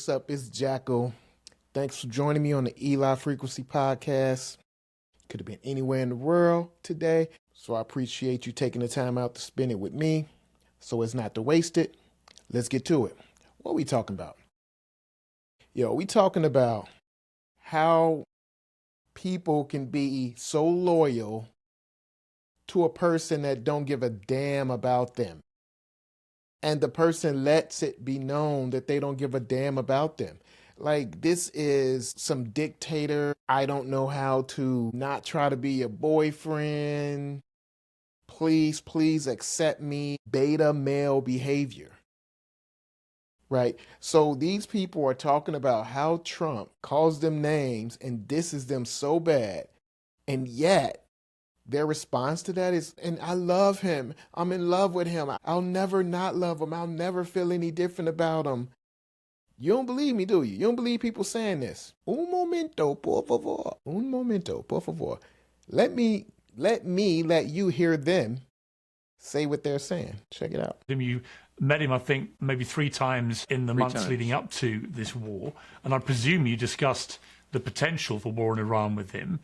what's up? It's Jackal. Thanks for joining me on the Eli Frequency Podcast. Could have been anywhere in the world today, so I appreciate you taking the time out to spend it with me. So as not to waste it, let's get to it. What are we talking about? We talking about how people can be so loyal to a person that don't give a damn about them. And the person lets it be known that they don't give a damn about them. Like, this is some dictator, I don't know how to not try to be your boyfriend. Please accept me. Beta male behavior. Right? So these people are talking about how Trump calls them names and disses them so bad. And yet, their response to that is, and I love him. I'm in love with him. I'll never not love him. I'll never feel any different about him. You don't believe me, do you? You don't believe people saying this? Un momento, por favor. Un momento, por favor. Let me let you hear them say what they're saying. Check it out. You met him, I think, maybe 3 times in the months leading up to this war. And I presume you discussed the potential for war in Iran with him.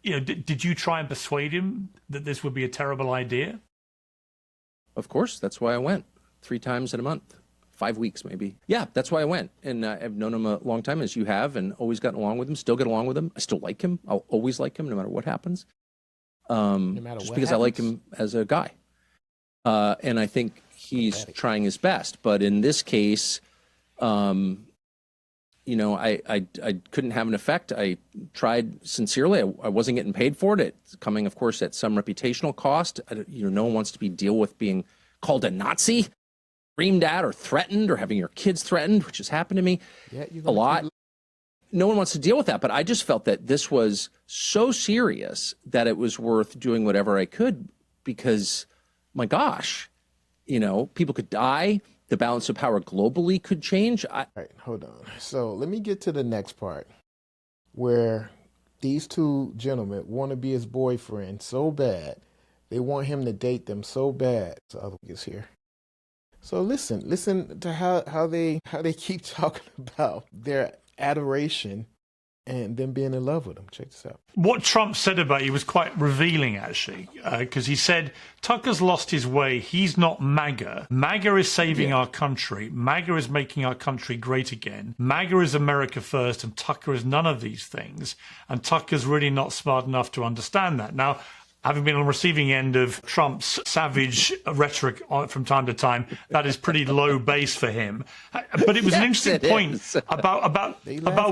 Did you try and persuade him that this would be a terrible idea? Of course. That's why I went 3 times in a month, 5 weeks maybe. Yeah, that's why I went. And I've known him a long time, as you have, and always gotten along with him, still get along with him. I still like him. I'll always like him no matter what happens. Just because I like him as a guy. And I think he's trying his best. But in this case, I couldn't have an effect. I tried sincerely. I wasn't getting paid for it. It's coming, of course, at some reputational cost. No one wants to deal with being called a Nazi, screamed at, or threatened, or having your kids threatened, which has happened to me a lot. No one wants to deal with that. But I just felt that this was so serious that it was worth doing whatever I could, because, my gosh, people could die. The balance of power globally could change. All right, hold on. So let me get to the next part, where these 2 gentlemen want to be his boyfriend so bad. They want him to date them so bad. The other is here. So listen to how they keep talking about their adoration and them being in love with him. Check this out. What Trump said about you was quite revealing, actually, because he said, Tucker's lost his way. He's not MAGA. MAGA is saving our country. MAGA is making our country great again. MAGA is America first, and Tucker is none of these things. And Tucker's really not smart enough to understand that. Now, having been on the receiving end of Trump's savage rhetoric from time to time, that is pretty low base for him. But it was an interesting point about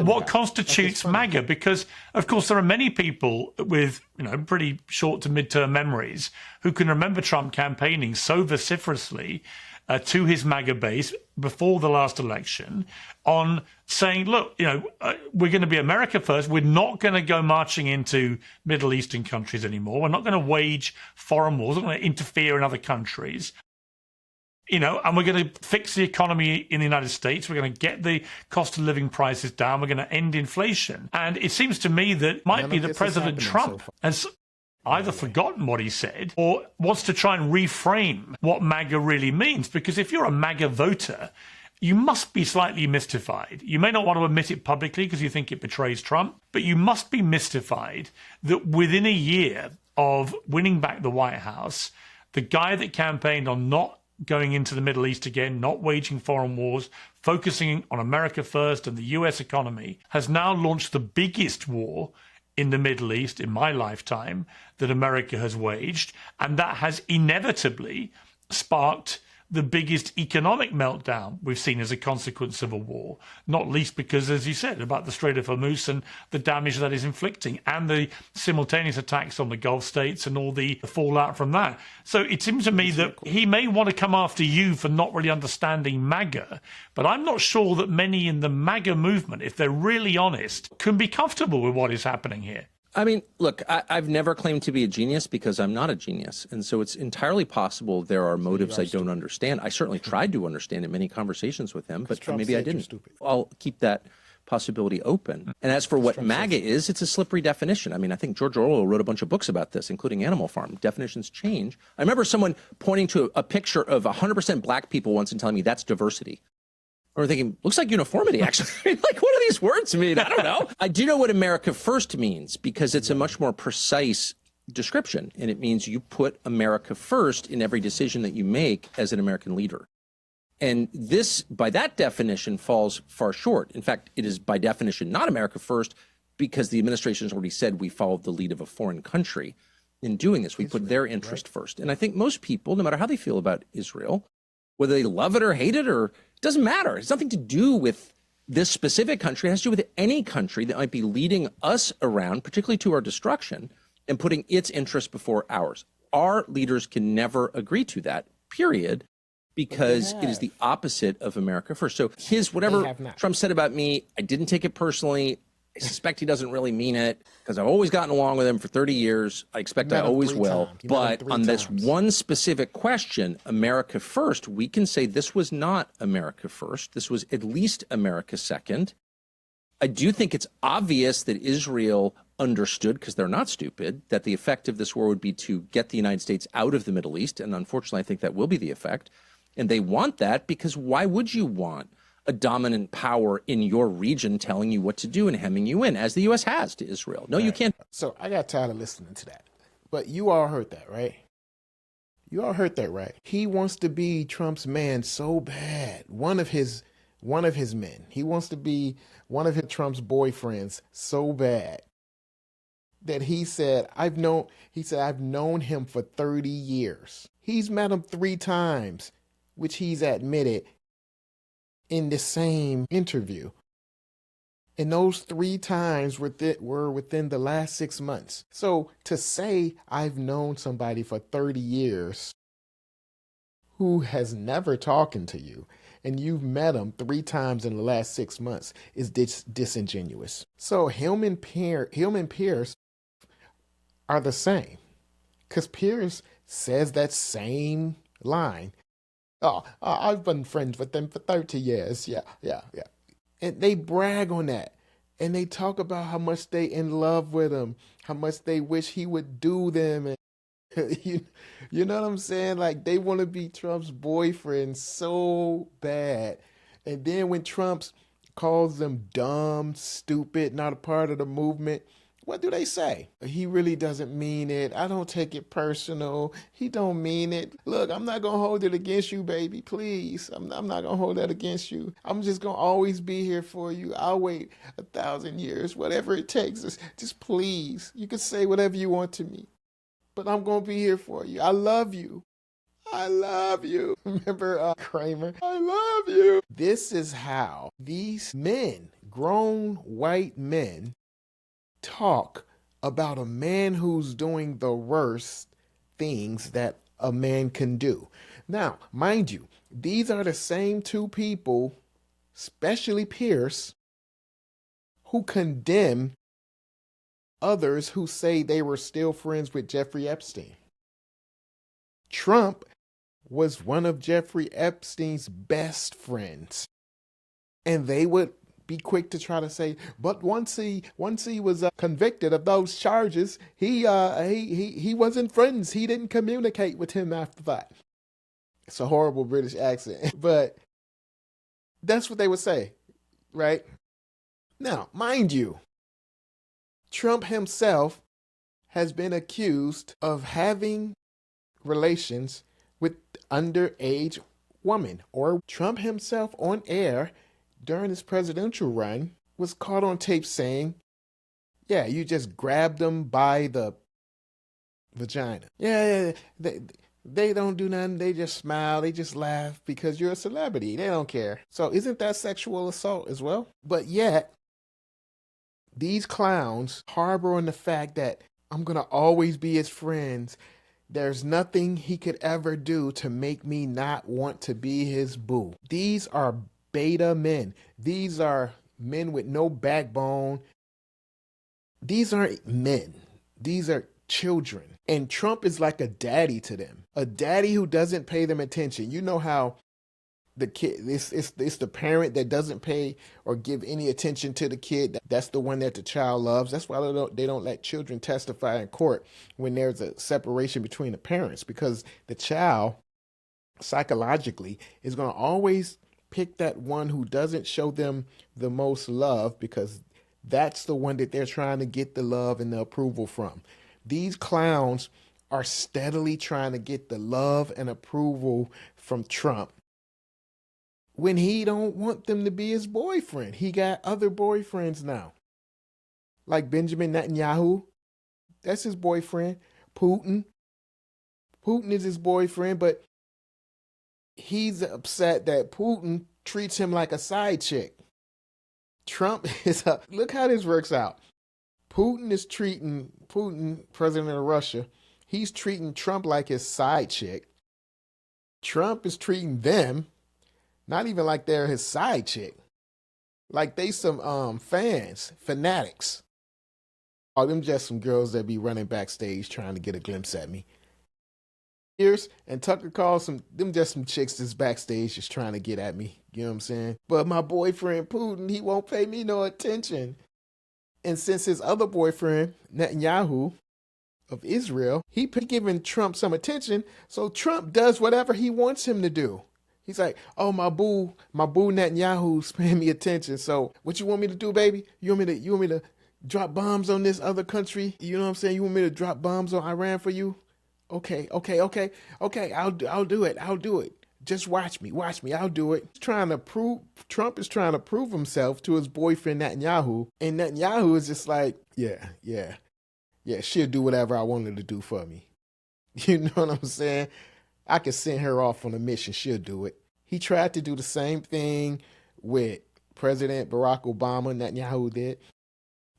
what constitutes MAGA, because, of course, there are many people with pretty short to mid-term memories who can remember Trump campaigning so vociferously to his MAGA base before the last election on saying, look, we're going to be America first. We're not going to go marching into Middle Eastern countries anymore. We're not going to wage foreign wars. We're not going to interfere in other countries. And we're going to fix the economy in the United States. We're going to get the cost of living prices down. We're going to end inflation. And it seems to me that might be that President Trump has either forgotten what he said or wants to try and reframe what MAGA really means. Because if you're a MAGA voter, you must be slightly mystified. You may not want to admit it publicly because you think it betrays Trump, but you must be mystified that within a year of winning back the White House, the guy that campaigned on not going into the Middle East again, not waging foreign wars, focusing on America first and the US economy, has now launched the biggest war in the Middle East in my lifetime that America has waged, and that has inevitably sparked the biggest economic meltdown we've seen as a consequence of a war, not least because, as you said, about the Strait of Hormuz and the damage that is inflicting, and the simultaneous attacks on the Gulf states and all the fallout from that. So it seems to me that he may want to come after you for not really understanding MAGA, but I'm not sure that many in the MAGA movement, if they're really honest, can be comfortable with what is happening here. I mean, look, I've never claimed to be a genius because I'm not a genius. And so it's entirely possible there are motives I don't understand. I certainly tried to understand in many conversations with him, but maybe I didn't. I'll keep that possibility open. And as for what MAGA is, it's a slippery definition. I mean, I think George Orwell wrote a bunch of books about this, including Animal Farm. Definitions change. I remember someone pointing to a picture of 100% black people once and telling me that's diversity. Or thinking, looks like uniformity, actually. Like, what do these words mean? I don't know. I do know what America First means because it's a much more precise description. And it means you put America first in every decision that you make as an American leader. And this, by that definition, falls far short. In fact, it is by definition not America First because the administration has already said we followed the lead of a foreign country in doing this. We put their interest first. And I think most people, no matter how they feel about Israel, whether they love it or hate it, or it doesn't matter. It's nothing to do with this specific country. It has to do with any country that might be leading us around, particularly to our destruction, and putting its interests before ours. Our leaders can never agree to that, period, because it is the opposite of America First. So whatever Trump said about me, I didn't take it personally. I suspect he doesn't really mean it because I've always gotten along with him for 30 years. I expect I always will. But on this one specific question, America First, we can say this was not America First. This was at least America Second. I do think it's obvious that Israel understood, because they're not stupid, that the effect of this war would be to get the United States out of the Middle East. And unfortunately, I think that will be the effect. And they want that because why would you want a dominant power in your region telling you what to do and hemming you in, as the U.S. has to Israel? No, you can't. So I got tired of listening to that. But you all heard that, right? You all heard that, right? He wants to be Trump's man so bad. One of his men. He wants to be one of Trump's boyfriends so bad that he said, I've known him for 30 years. He's met him 3 times, which he's admitted in the same interview. And those 3 times were within the last 6 months. So to say I've known somebody for 30 years who has never talked to you and you've met him 3 times in the last 6 months is disingenuous. So him and Pierce are the same, because Pierce says that same line. I've been friends with them for 30 years. Yeah. And they brag on that. And they talk about how much they in love with him, how much they wish he would do them. And you know what I'm saying? Like, they want to be Trump's boyfriend so bad. And then when Trump calls them dumb, stupid, not a part of the movement, what do they say? He really doesn't mean it. I don't take it personal. He don't mean it. Look, I'm not going to hold it against you, baby. Please. I'm not going to hold that against you. I'm just going to always be here for you. I'll wait 1,000 years, whatever it takes. Just please. You can say whatever you want to me, but I'm going to be here for you. I love you. I love you. Remember Kramer? I love you. This is how these men, grown white men, talk about a man who's doing the worst things that a man can do. Now, mind you, these are the same 2 people, especially Pierce, who condemn others who say they were still friends with Jeffrey Epstein. Trump was one of Jeffrey Epstein's best friends, and they would be quick to try to say, but once he was convicted of those charges, he wasn't friends. He didn't communicate with him after that. It's a horrible British accent, but that's what they would say, right? Now, mind you, Trump himself has been accused of having relations with underage women, or Trump himself on air during his presidential run was caught on tape saying, yeah, you just grabbed them by the vagina. Yeah, they don't do nothing. They just smile. They just laugh because you're a celebrity. They don't care. So isn't that sexual assault as well? But yet, these clowns harbor on the fact that I'm going to always be his friends. There's nothing he could ever do to make me not want to be his boo. These are beta men. These are men with no backbone. These aren't men. These are children. And Trump is like a daddy to them. A daddy who doesn't pay them attention. You know how the kid, it's the parent that doesn't pay or give any attention to the kid. That's the one that the child loves. That's why they don't let children testify in court when there's a separation between the parents, because the child psychologically is going to always pick that one who doesn't show them the most love, because that's the one that they're trying to get the love and the approval from. These clowns are steadily trying to get the love and approval from Trump when he don't want them to be his boyfriend. He got other boyfriends now. Like Benjamin Netanyahu, that's his boyfriend. Putin is his boyfriend, but he's upset that Putin treats him like a side chick. Trump look how this works out. Putin, president of Russia, he's treating Trump like his side chick. Trump is treating them not even like they're his side chick. Like they some fanatics. Oh, them just some girls that be running backstage trying to get a glimpse at me. And Tucker Carlson, them just some chicks that's backstage just trying to get at me. You know what I'm saying? But my boyfriend Putin, he won't pay me no attention. And since his other boyfriend, Netanyahu of Israel, he giving Trump some attention, so Trump does whatever he wants him to do. He's like, oh, my boo Netanyahu's paying me attention. So what you want me to do, baby? You want me to drop bombs on this other country? You know what I'm saying? You want me to drop bombs on Iran for you? Okay. I'll do it. Just watch me. I'll do it. Trump is trying to prove himself to his boyfriend Netanyahu, and Netanyahu is just like, yeah, she'll do whatever I want her to do for me. You know what I'm saying? I could send her off on a mission. She'll do it. He tried to do the same thing with President Barack Obama. Netanyahu did.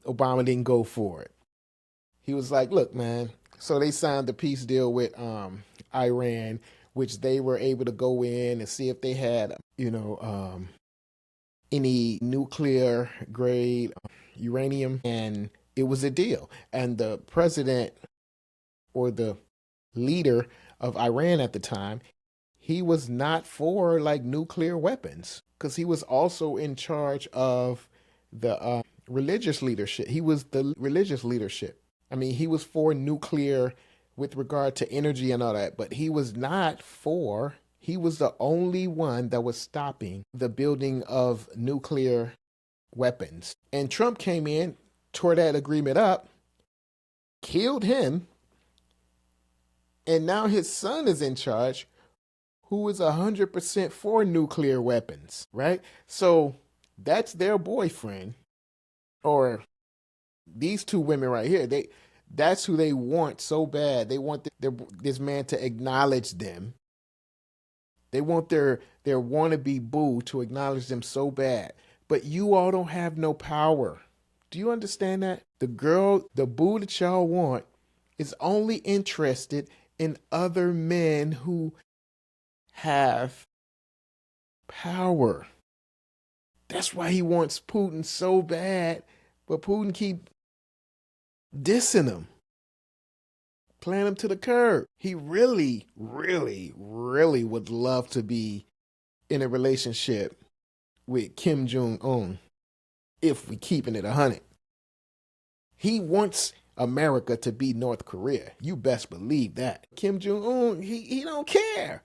Obama didn't go for it. He was like, look, man. So they signed the peace deal with Iran, which they were able to go in and see if they had, any nuclear grade uranium. And it was a deal. And the president, or the leader of Iran at the time, he was not for like nuclear weapons, because he was also in charge of the religious leadership. He was the religious leadership. I mean, he was for nuclear with regard to energy and all that, but he was the only one that was stopping the building of nuclear weapons. And Trump came in, tore that agreement up, killed him, and now his son is in charge, who is 100% for nuclear weapons, right? So that's their boyfriend, or these two women right here. That's who they want so bad. They want this man to acknowledge them. They want their wannabe boo to acknowledge them so bad. But you all don't have no power. Do you understand that? The boo that y'all want, is only interested in other men who have power. That's why he wants Putin so bad, but Putin keep dissing him, playing him to the curb. He really, really, really would love to be in a relationship with Kim Jong-un, if we keeping it 100. He wants America to be North Korea. You best believe that. Kim Jong-un, he don't care.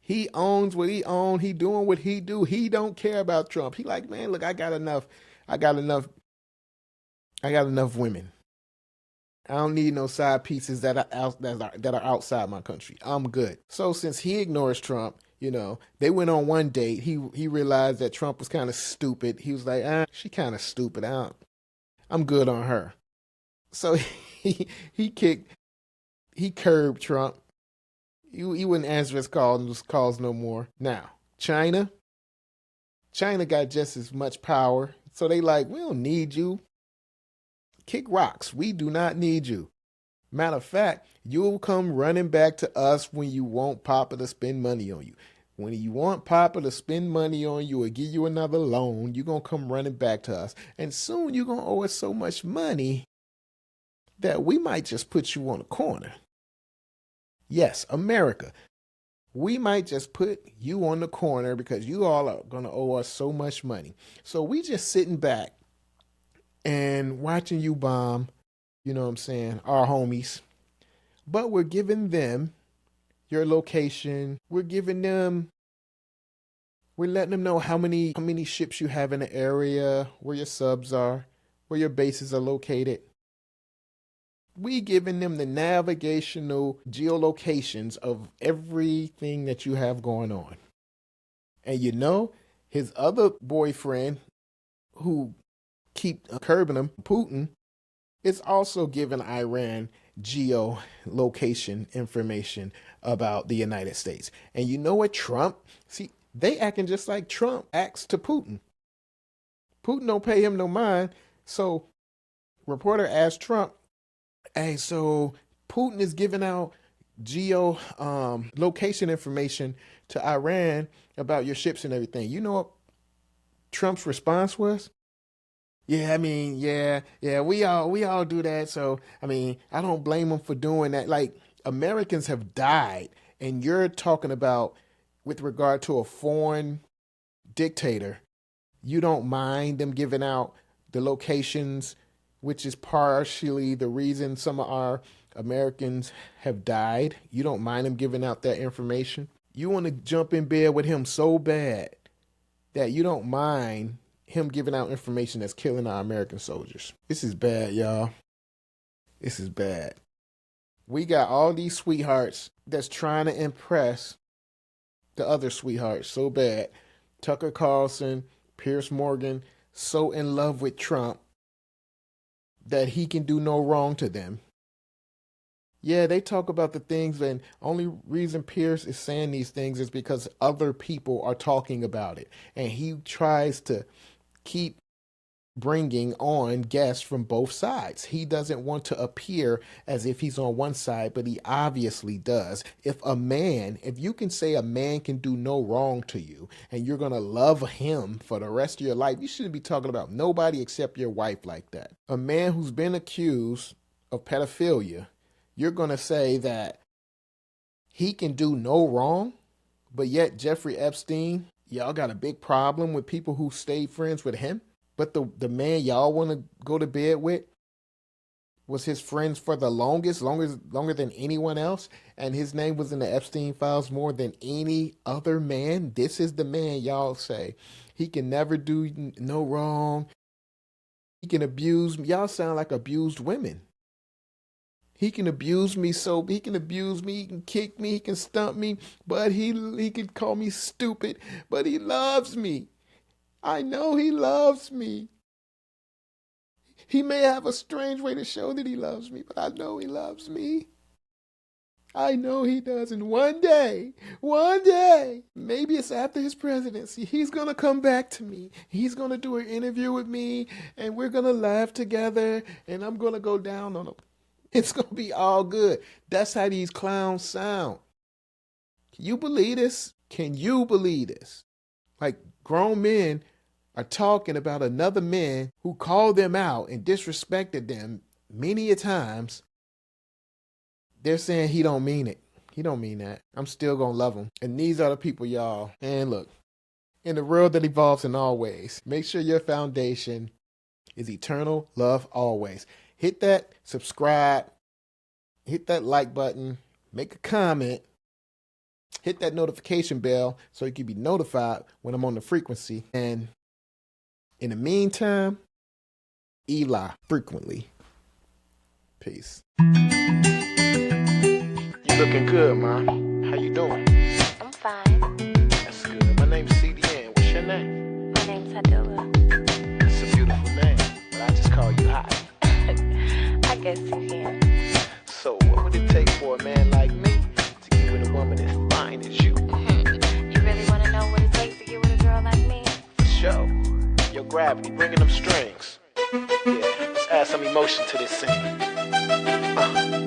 He owns what he owns. He doing what he do. He don't care about Trump. He like, man, look, I got enough women. I don't need no side pieces that are outside my country. I'm good. So since he ignores Trump, they went on one date. He realized that Trump was kind of stupid. He was like, she kind of stupid. I'm good on her. So he curbed Trump. He wouldn't answer his calls no more. Now, China got just as much power. So they like, we don't need you. Kick rocks. We do not need you. Matter of fact, you'll come running back to us when you want Papa to spend money on you. When you want Papa to spend money on you or give you another loan, you're going to come running back to us. And soon you're going to owe us so much money that we might just put you on a corner. Yes, America. We might just put you on the corner because you all are going to owe us so much money. So we just sitting back and watching you bomb, our homies. But we're giving them your location. We're giving them We're letting them know how many ships you have in the area, where your subs are, where your bases are located. We giving them the navigational geolocations of everything that you have going on. And you know, his other boyfriend, who keep curbing him, Putin, is also giving Iran geolocation information about the United States. And you know what, Trump? See, they acting just like Trump acts to Putin. Putin don't pay him no mind. So, reporter asked Trump, hey, so Putin is giving out location information to Iran about your ships and everything. You know what Trump's response was? Yeah, I mean, yeah, we all do that. So, I mean, I don't blame them for doing that. Like, Americans have died, and you're talking about, with regard to a foreign dictator, you don't mind them giving out the locations, which is partially the reason some of our Americans have died. You don't mind them giving out that information. You want to jump in bed with him so bad that you don't mind him giving out information that's killing our American soldiers. This is bad, y'all. This is bad. We got all these sweethearts that's trying to impress the other sweethearts so bad. Tucker Carlson, Piers Morgan, so in love with Trump that he can do no wrong to them. Yeah, they talk about the things, and only reason Piers is saying these things is because other people are talking about it. And he tries to keep bringing on guests from both sides. He doesn't want to appear as if he's on one side, but he obviously does. If you can say a man can do no wrong to you and you're going to love him for the rest of your life, you shouldn't be talking about nobody except your wife like that. A man who's been accused of pedophilia, you're going to say that he can do no wrong, but yet Jeffrey Epstein, y'all got a big problem with people who stayed friends with him? But the man y'all want to go to bed with was his friends for the longest, longer than anyone else, and his name was in the Epstein files more than any other man. This is the man y'all say he can never do no wrong. He can abuse me. Y'all sound like abused women. He can abuse me, he can kick me, he can stump me, but he can call me stupid, but he loves me. I know he loves me. He may have a strange way to show that he loves me, but I know he loves me. I know he does. And one day, maybe it's after his presidency, he's going to come back to me. He's going to do an interview with me, and we're going to laugh together, and I'm going to go down on him. It's going to be all good. That's how these clowns sound. Can you believe this? Can you believe this? Like, grown men are talking about another man who called them out and disrespected them many a times. They're saying he don't mean it. He don't mean that. I'm still going to love him. And these are the people, y'all. And look, in the world that evolves in all ways, make sure your foundation is eternal love always. Hit that subscribe, hit that like button, make a comment, hit that notification bell so you can be notified when I'm on the frequency. And in the meantime, Eli frequently. Peace. You looking good, Ma. How you doing? I'm fine. That's good. My name's CDN. What's your name? My name's Adela. That's a beautiful name, but I just call you Hot. I guess you can. So what would it take for a man like me to get with a woman as fine as you? You really want to know what it takes to get with a girl like me? For sure. Your gravity, bringing them strings. Yeah, let's add some emotion to this scene.